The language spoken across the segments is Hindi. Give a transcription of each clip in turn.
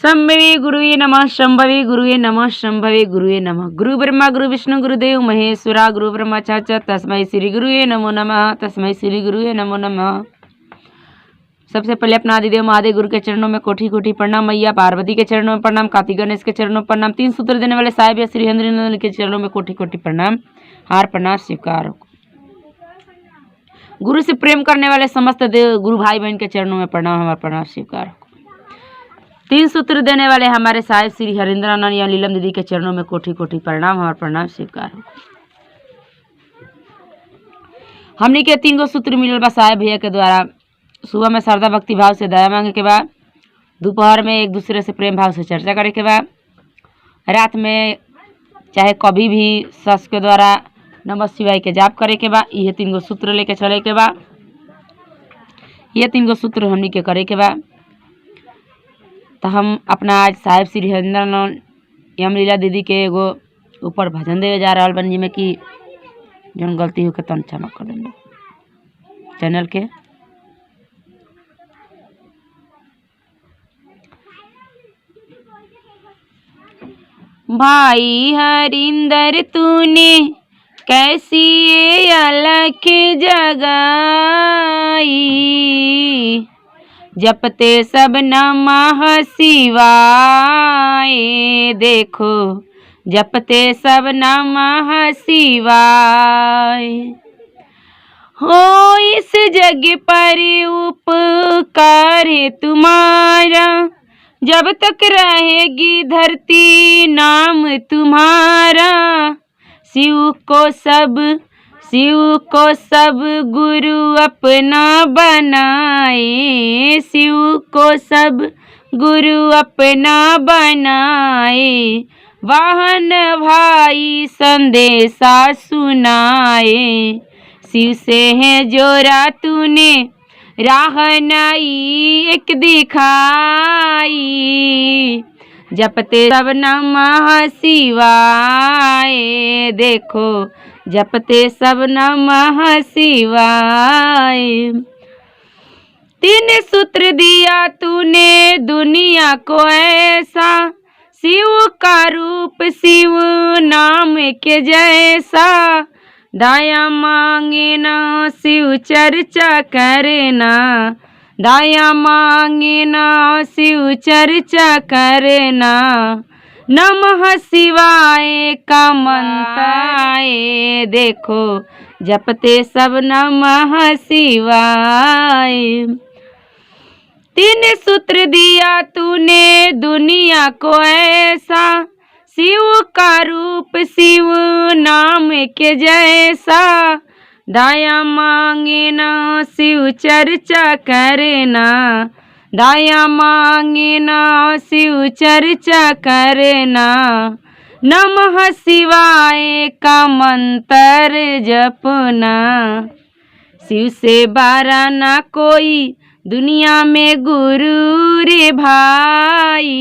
शंभवे गुरुवे नमः शंभवे गुरुवे नमः शंभवे गुरुवे नमः। गुरु ब्रह्मा गुरु विष्णु गुरुदेव महेश्वरा गुरु ब्रह्मा चाचा तस्मै श्री गुरुवे नमो नमः तस्मै श्री गुरुवे नमो नमः। सबसे पहले अपना आदिदेव महादेव गुरु के चरणों में कोटि कोटि प्रणाम। मैया पार्वती के चरणों में प्रणाम। कार्तिक गणेश के चरणों में प्रणाम। 3 सूत्र देने वाले साहिब या श्री हरिनंदन के चरणों में कोटि कोटि प्रणाम। हार प्रणाम स्वीकार। गुरु से प्रेम करने वाले समस्त देव गुरु भाई बहन के चरणों में प्रणाम। हमारा प्रणाम स्वीकार। 3 सूत्र देने वाले हमारे साहिब श्री हरिंद्रानंद या लीलम दीदी के चरणों में कोटि कोटि प्रणाम। हमारा प्रणाम स्वीकार। हमने के 3 सूत्र मिलल बा साहिब भैया के द्वारा। सुबह में श्रद्धा भक्ति भाव से दया मांगे के बाद, दोपहर में एक दूसरे से प्रेम भाव से चर्चा करे के बाद, रात में चाहे कभी भी सस के द्वारा नमः शिवाय के जाप करे के बाद, ये 3 सूत्र लेके चले के बाद, ये 3 सूत्र हमनी के करे के बाद, तो हम अपना आज साहिब श्री हरिंद्रानंद यमलीला दीदी के एगो ऊपर भजन देवे जा रहा बन, जिसमें कि जौन गलती हो के तन क्षमा कर देंगे चैनल के। भाई हरिंदर तूने कैसी ये अलख जगाई, जपते सब नमः शिवाय। देखो जपते सब नमः शिवाय। हो इस जग पर उपकार है तुम्हारा, जब तक रहेगी धरती नाम तुम्हारा। शिव को सब गुरु अपना बनाए, शिव को सब गुरु अपना बनाए। वाहन भाई संदेशा सुनाए, शिव से है जोरा तूने राह नई एक दिखाई। जपते सब नमः शिवाय। देखो जपते सब नमः शिवाय। 3 सूत्र दिया तूने दुनिया को ऐसा, शिव का रूप शिव नाम के जैसा। दया मांगे ना शिव चर्चा करना, दया मांगे ना शिव चर्चा करना। नमः शिवाय का मंत्र देखो जपते सब नमः शिवाय। 3 सूत्र दिया तूने दुनिया को ऐसा, शिव का रूप शिव नाम के जैसा। दया मांगे ना शिव चर्चा करना, दया मांगे ना शिव चर्चा करना। नमः शिवाय का मंत्र जपना, शिव से बारा ना कोई दुनिया में गुरु रे भाई।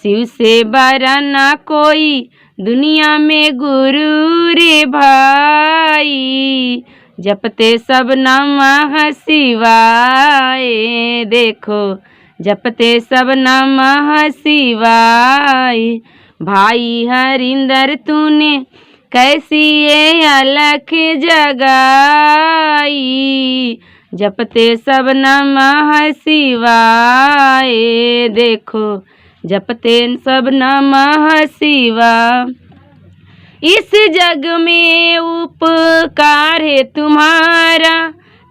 शिव से बारा ना कोई दुनिया में गुरु रे भाई। जपते सब नमः शिवाय। देखो जपते सब नमः शिवाय। भाई हरिंदर तूने कैसी ये अलख जगाई, जपते सब नमः शिवाय। देखो जपते सब नमः शिवाय। इस जग में उपकार है तुम्हारा,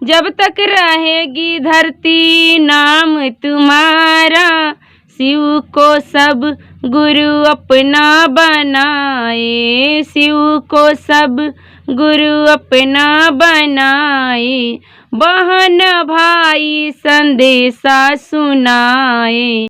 जब तक रहेगी धरती नाम तुम्हारा। शिव को सब गुरु अपना बनाए, शिव को सब गुरु अपना बनाए। बहन भाई संदेशा सुनाए।